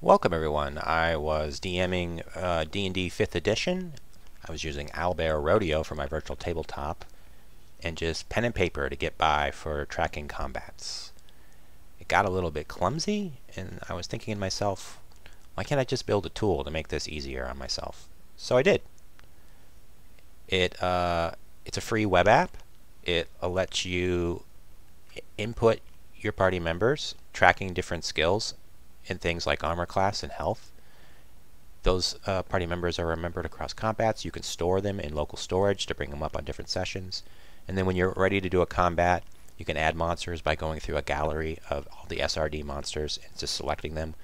Welcome everyone. I was DMing D&D 5th edition. I was using Owlbear Rodeo for my virtual tabletop and just pen and paper to get by for tracking combats. It got a little bit clumsy and I was thinking to myself, why can't I just build a tool to make this easier on myself? So I did. It's a free web app. It lets you input your party members, tracking different skills in things like armor class and health. Those party members are remembered across combats. You can store them in local storage to bring them up on different sessions. And then when you're ready to do a combat, you can add monsters by going through a gallery of all the SRD monsters and just selecting them.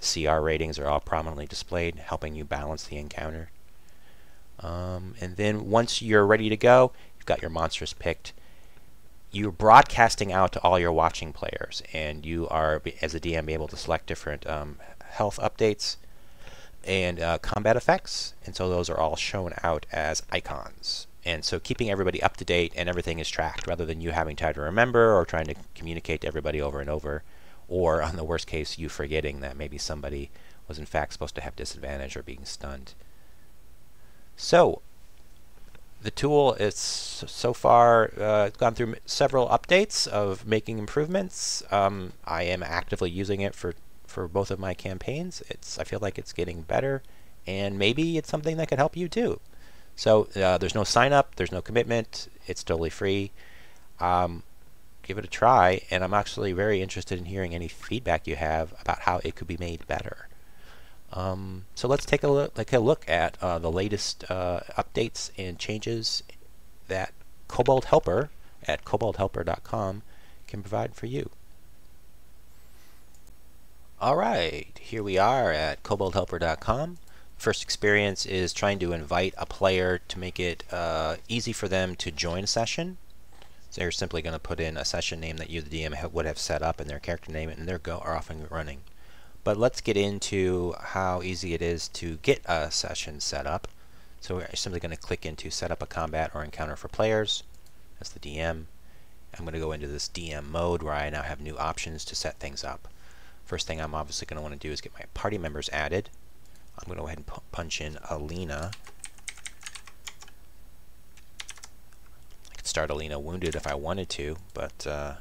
The CR ratings are all prominently displayed, helping you balance the encounter. And then once you're ready to go, you've got your monsters picked. You're broadcasting out to all your watching players, and you are, as a DM, able to select different health updates and combat effects, and so those are all shown out as icons. And so keeping everybody up to date and everything is tracked, rather than you having time to remember or trying to communicate to everybody over and over, or on the worst case, you forgetting that maybe somebody was in fact supposed to have disadvantage or being stunned. So the tool is so far gone through several updates of making improvements. I am actively using it for both of my campaigns. I feel like it's getting better, and maybe it's something that could help you too. So there's no sign up, there's no commitment, it's totally free. Give it a try, and I'm actually very interested in hearing any feedback you have about how it could be made better. So let's take a look at the latest updates and changes that Kobold Helper at koboldhelper.com can provide for you. Alright, here we are at koboldhelper.com. First experience is trying to invite a player to make it easy for them to join a session. So they're simply going to put in a session name that you, the DM, would have set up, and their character name, and they're off and running. But let's get into how easy it is to get a session set up. So we're simply going to click into set up a combat or encounter for players. That's the DM. I'm going to go into this DM mode where I now have new options to set things up. First thing I'm obviously going to want to do is get my party members added. I'm going to go ahead and punch in Alina. I could start Alina wounded if I wanted to, but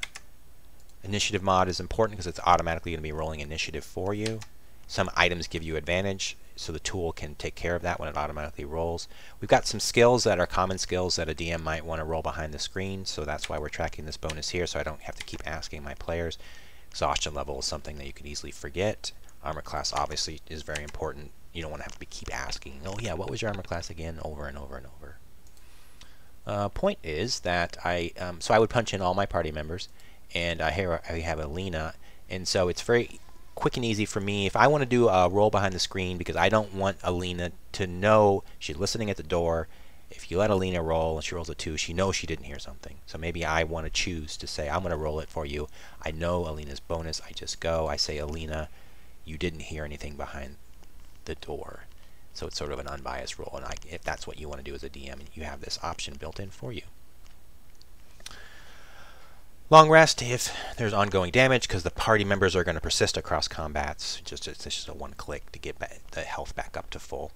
initiative mod is important because it's automatically going to be rolling initiative for you. Some items give you advantage, so the tool can take care of that when it automatically rolls. We've got some skills that are common skills that a DM might want to roll behind the screen, so that's why we're tracking this bonus here, so I don't have to keep asking my players. Exhaustion level is something that you can easily forget. Armor class obviously is very important. You don't want to have to keep asking, oh yeah, what was your armor class again, over and over and over. Point is that so I would punch in all my party members, and I have Alina, and so it's very quick and easy for me if I want to do a roll behind the screen, because I don't want Alina to know she's listening at the door. If you let Alina roll and she rolls a 2, she knows she didn't hear something. So maybe I want to choose to say, I'm going to roll it for you. I know Alina's bonus. I just go. I say, Alina, you didn't hear anything behind the door. So it's sort of an unbiased roll, and if that's what you want to do as a DM, you have this option built in for you. Long rest if there's ongoing damage, because the party members are going to persist across combats. It's just a one click to get the health back up to full.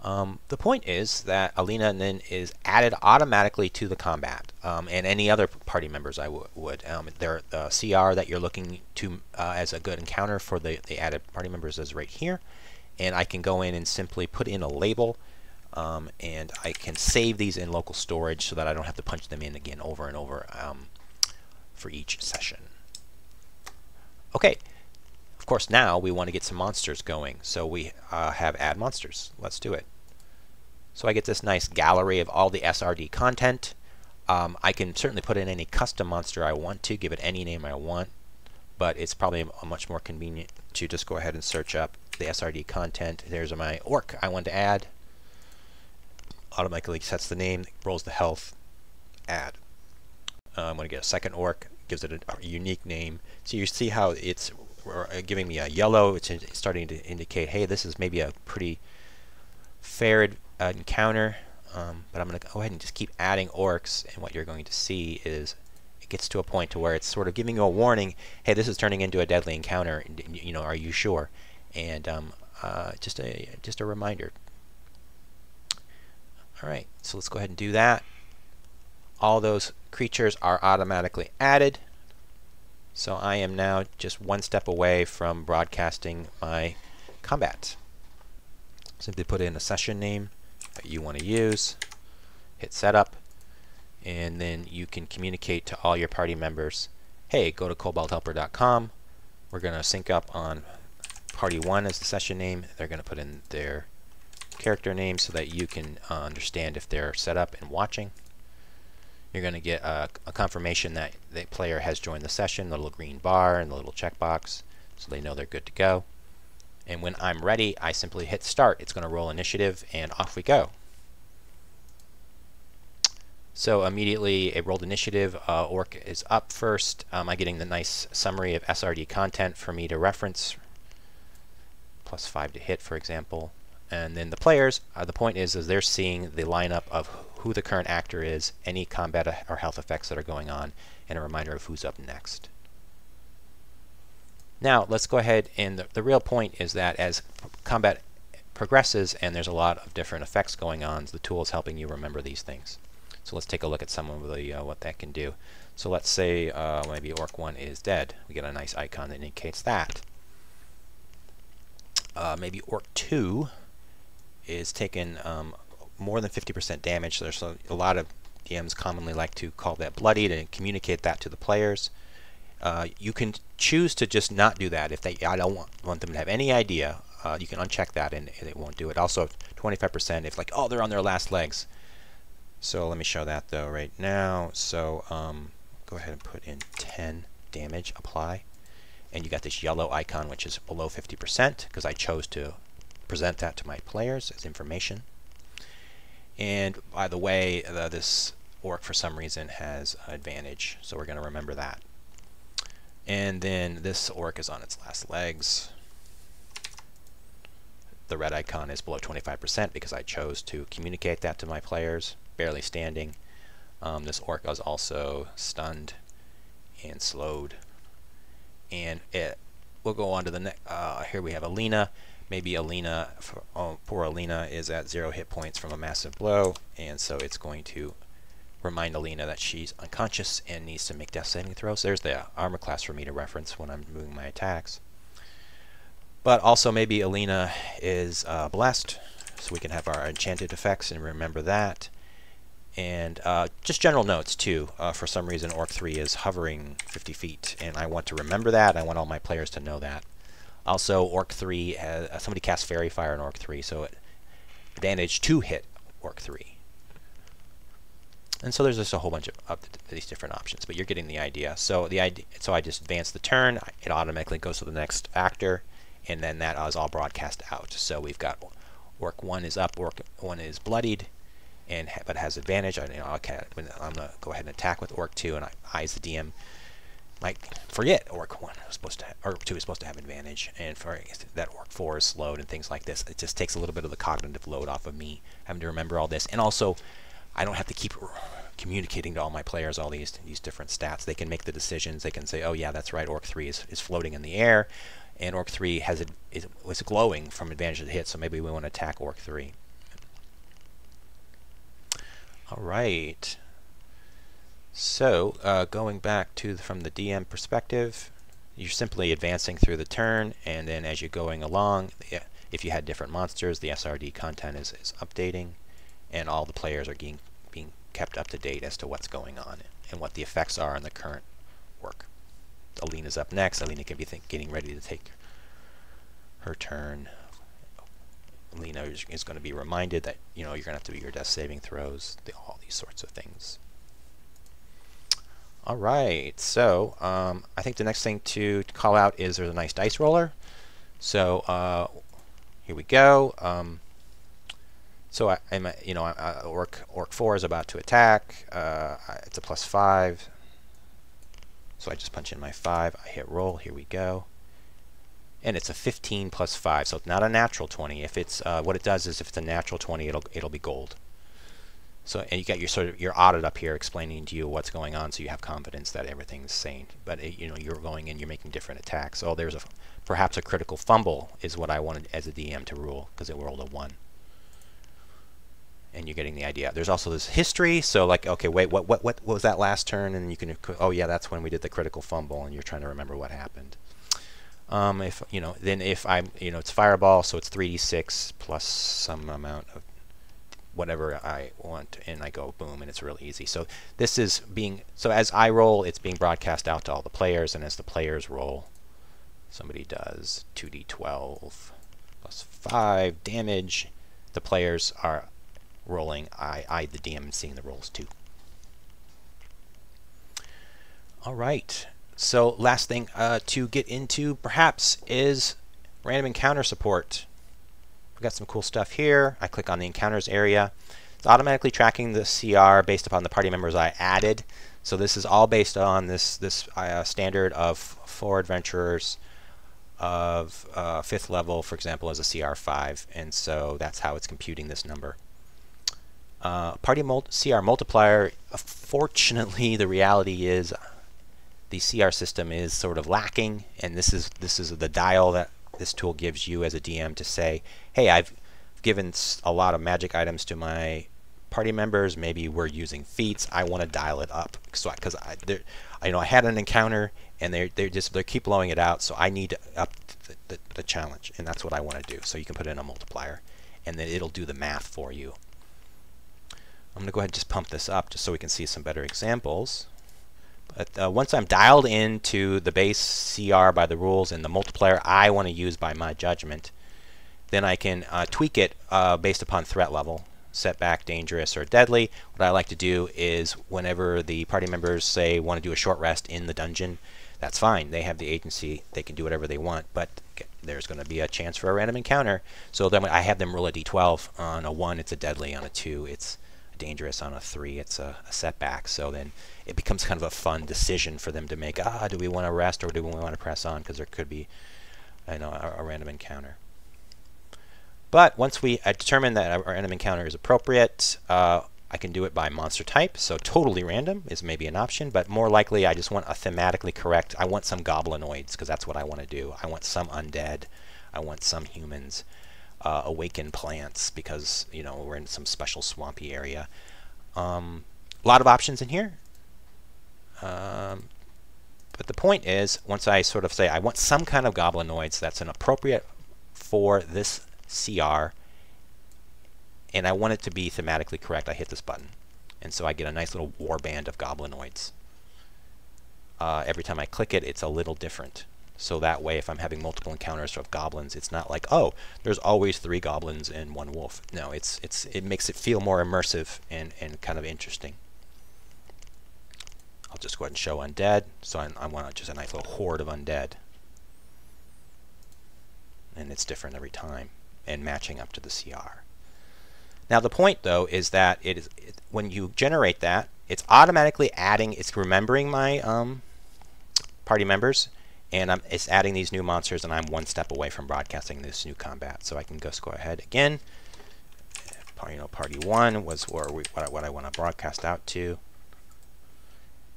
The point is that Alina then is added automatically to the combat, and any other party members I would. The CR that you're looking to as a good encounter for the added party members is right here, and I can go in and simply put in a label, and I can save these in local storage so that I don't have to punch them in again over and over for each session. Okay, of course now we want to get some monsters going, so we have add monsters. Let's do it. So I get this nice gallery of all the SRD content. I can certainly put in any custom monster I want to, give it any name I want, but it's probably much more convenient to just go ahead and search up the SRD content. There's my orc I want to add. Automatically sets the name, rolls the health, add. I'm going to get a second orc, gives it a unique name. So you see how it's giving me a yellow. It's starting to indicate, hey, this is maybe a pretty fair encounter. But I'm going to go ahead and just keep adding orcs, and what you're going to see is it gets to a point to where it's sort of giving you a warning, hey, this is turning into a deadly encounter, you know, are you sure? And just a reminder. All right, so let's go ahead and do that. All those creatures are automatically added. So I am now just one step away from broadcasting my combat. Simply put in a session name that you want to use, hit setup, and then you can communicate to all your party members, hey, go to koboldhelper.com. We're going to sync up on party 1 as the session name. They're going to put in their character name so that you can understand if they're set up and watching. You're going to get a confirmation that the player has joined the session, the little green bar and the little checkbox, so they know they're good to go. And when I'm ready, I simply hit start. It's going to roll initiative, and off we go. So immediately it rolled initiative. Orc is up first. I'm getting the nice summary of SRD content for me to reference. +5 to hit, for example. And then the players, the point is they're seeing the lineup of who the current actor is, any combat or health effects that are going on, and a reminder of who's up next. Now let's go ahead, and the real point is that as combat progresses and there's a lot of different effects going on, the tool is helping you remember these things. So let's take a look at some of the what that can do. So let's say maybe Orc 1 is dead. We get a nice icon that indicates that. Maybe Orc 2 is taking more than 50% damage. There's a lot of DMs commonly like to call that bloodied and communicate that to the players. You can choose to just not do that. If I don't want them to have any idea, you can uncheck that and it won't do it. Also 25% if like, oh, they're on their last legs. So let me show that though right now. So go ahead and put in 10 damage, apply, and you got this yellow icon which is below 50% because I chose to present that to my players as information. And by the way, this orc for some reason has advantage, so we're going to remember that. And then this orc is on its last legs. The red icon is below 25% because I chose to communicate that to my players. Barely standing. This orc is also stunned and slowed. And we'll go on to the next. Here we have Alina. Maybe Alina, poor Alina, is at 0 hit points from a massive blow, and so it's going to remind Alina that she's unconscious and needs to make death saving throws. There's the armor class for me to reference when I'm moving my attacks. But also maybe Alina is blessed, so we can have our enchanted effects and remember that. And just general notes too. For some reason Orc 3 is hovering 50 feet, and I want to remember that. I want all my players to know that. Also, Orc 3 has somebody cast Fairy Fire on Orc 3, so it advantage to hit Orc 3. And so there's just a whole bunch of these different options, but you're getting the idea. So so I just advance the turn. It automatically goes to the next actor, and then that is all broadcast out. So we've got Orc 1 is up, Orc 1 is bloodied, and but has advantage. I'm gonna go ahead and attack with Orc 2, and I as the DM might forget Orc 1 is supposed to or 2 is supposed to have advantage, and for that Orc 4 is slowed and things like this. It just takes a little bit of the cognitive load off of me having to remember all this, and also I don't have to keep communicating to all my players all these different stats. They can make the decisions. They can say, oh yeah, that's right, Orc 3 is floating in the air, and Orc 3 was glowing from advantage of the hit, so maybe we want to attack Orc 3. All right. So going back to from the DM perspective, you're simply advancing through the turn, and then as you're going along, if you had different monsters, the SRD content is updating, and all the players are being kept up to date as to what's going on and what the effects are on the current work. Alina's up next. Alina can be getting ready to take her turn. Alina is going to be reminded that you're going to have to do your death saving throws, all these sorts of things. All right, so I think the next thing to call out is there's a nice dice roller. So here we go. So Orc 4 is about to attack. It's a +5. So I just punch in my 5. I hit roll. Here we go. And it's a 15 + 5, so it's not a natural 20. If it's what it does is if it's a natural 20, it'll be gold. So, and you got your sort of your audit up here explaining to you what's going on, so you have confidence that everything's sane. But you know, you're going in, you're making different attacks. Oh, there's perhaps a critical fumble is what I wanted as a DM to rule, because it rolled a 1. And you're getting the idea. There's also this history. So like, okay, wait, what was that last turn? And you can, oh yeah, that's when we did the critical fumble, and you're trying to remember what happened. If you know, then if I'm, you know, it's fireball, so it's 3d6 plus some amount of whatever I want, and I go boom, and it's really easy. So this is being, so as I roll, it's being broadcast out to all the players, and as the players roll, somebody does 2d12 plus 5 damage. The players are rolling. I the DM, am seeing the rolls too. All right. So last thing to get into perhaps is random encounter support. We've got some cool stuff here. I click on the encounters area. It's automatically tracking the CR based upon the party members I added. So this is all based on this standard of 4 adventurers of 5th level, for example, as a CR5, and so that's how it's computing this number. Party CR multiplier. Fortunately, the reality is the CR system is sort of lacking, and this is the dial that this tool gives you as a DM to say, hey, I've given a lot of magic items to my party members. Maybe we're using feats. I want to dial it up, so because I know I had an encounter and they keep blowing it out, so I need to up the challenge, and that's what I want to do. So you can put in a multiplier, and then it'll do the math for you. I'm going to go ahead and just pump this up just so we can see some better examples. But once I'm dialed into the base CR by the rules and the multiplier I want to use by my judgment, then I can tweak it based upon threat level, setback, dangerous, or deadly. What I like to do is whenever the party members say want to do a short rest in the dungeon, that's fine. They have the agency. They can do whatever they want, but there's going to be a chance for a random encounter. So then I have them roll a d12. On a 1, it's a deadly. On a 2, it's dangerous. On a 3, it's a setback. So then it becomes kind of a fun decision for them to make. Do we want to rest or do we want to press on? Because there could be, I know, a random encounter. But once we determine that our random encounter is appropriate, I can do it by monster type. So totally random is maybe an option, but more likely I just want a thematically correct. I want some goblinoids because that's what I want to do. I want some undead. I want some humans. Awakened plants because, you know, we're in some special swampy area. A lot of options in here. But the point is, once I sort of say I want some kind of goblinoids that's an appropriate for this CR, and I want it to be thematically correct, I hit this button. And so I get a nice little warband of goblinoids. Every time I click it, it's a little different. So that way, if I'm having multiple encounters of goblins, it's not like, oh, there's always 3 goblins and 1 wolf. No, it makes it feel more immersive and kind of interesting. I'll just go ahead and show undead. So I want just a nice little horde of undead. And it's different every time and matching up to the CR. Now the point though is that when you generate that, it's automatically adding, it's remembering my party members, and it's adding these new monsters, and I'm 1 step away from broadcasting this new combat. So I can just go ahead again. Party 1 was what I want to broadcast out to,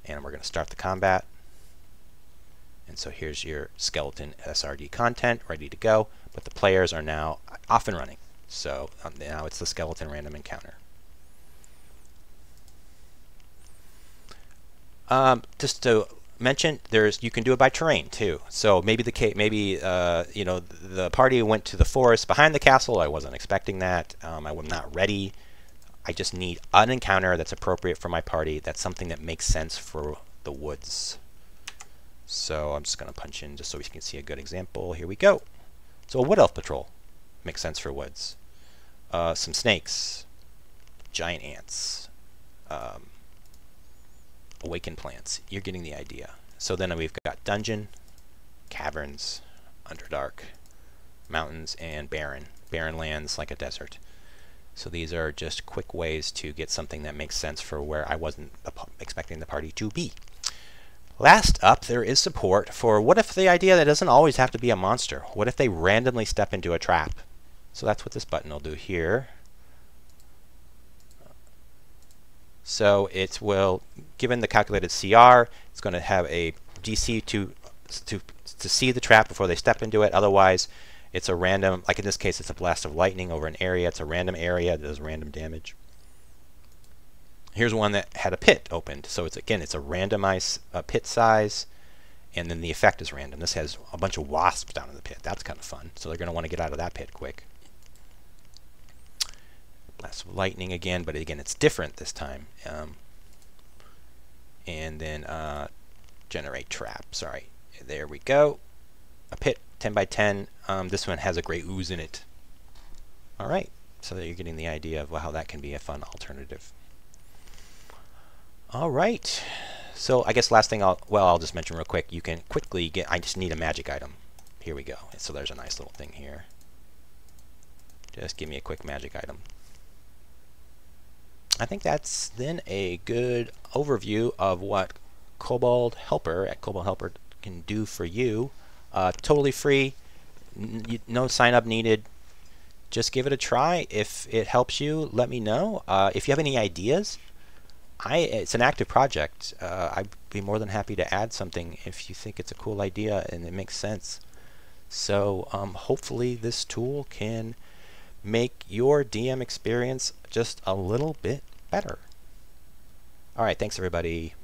and we're going to start the combat. And so here's your skeleton SRD content ready to go, but the players are now off and running. So now it's the skeleton random encounter. Just to mention, you can do it by terrain too. So maybe you know, the party went to the forest behind the castle. I wasn't expecting that. I'm not ready. I just need an encounter that's appropriate for my party. That's something that makes sense for the woods. So I'm just going to punch in just so we can see a good example. Here we go. So a wood elf patrol makes sense for woods. Some snakes, giant ants, awakened plants. You're getting the idea. So then we've got dungeon, caverns, underdark, mountains, and barren. Barren lands like a desert. So these are just quick ways to get something that makes sense for where I wasn't expecting the party to be. Last up, there is support for what if the idea that doesn't always have to be a monster. What if they randomly step into a trap? So that's what this button will do here. So it will, given the calculated CR, it's going to have a DC to see the trap before they step into it. Otherwise, it's a random, like in this case, it's a blast of lightning over an area. It's a random area that does random damage. Here's one that had a pit opened. So it's, again, it's a randomized pit size, and then the effect is random. This has a bunch of wasps down in the pit. That's kind of fun. So they're going to want to get out of that pit quick. Blast of lightning again, but again, it's different this time. And then generate trap. Sorry. There we go. A pit 10 by 10. This one has a gray ooze in it. All right. So that you're getting the idea of how that can be a fun alternative. All right. So I guess last thing I'll just mention real quick. You can quickly get, I just need a magic item. Here we go. So there's a nice little thing here. Just give me a quick magic item. I think that's then a good overview of what Kobold Helper at Kobold Helper can do for you. Totally free, no sign up needed. Just give it a try. If it helps you, let me know. If you have any ideas, it's an active project. I'd be more than happy to add something if you think it's a cool idea and it makes sense. So hopefully this tool can make your DM experience just a little bit better. All right, thanks everybody.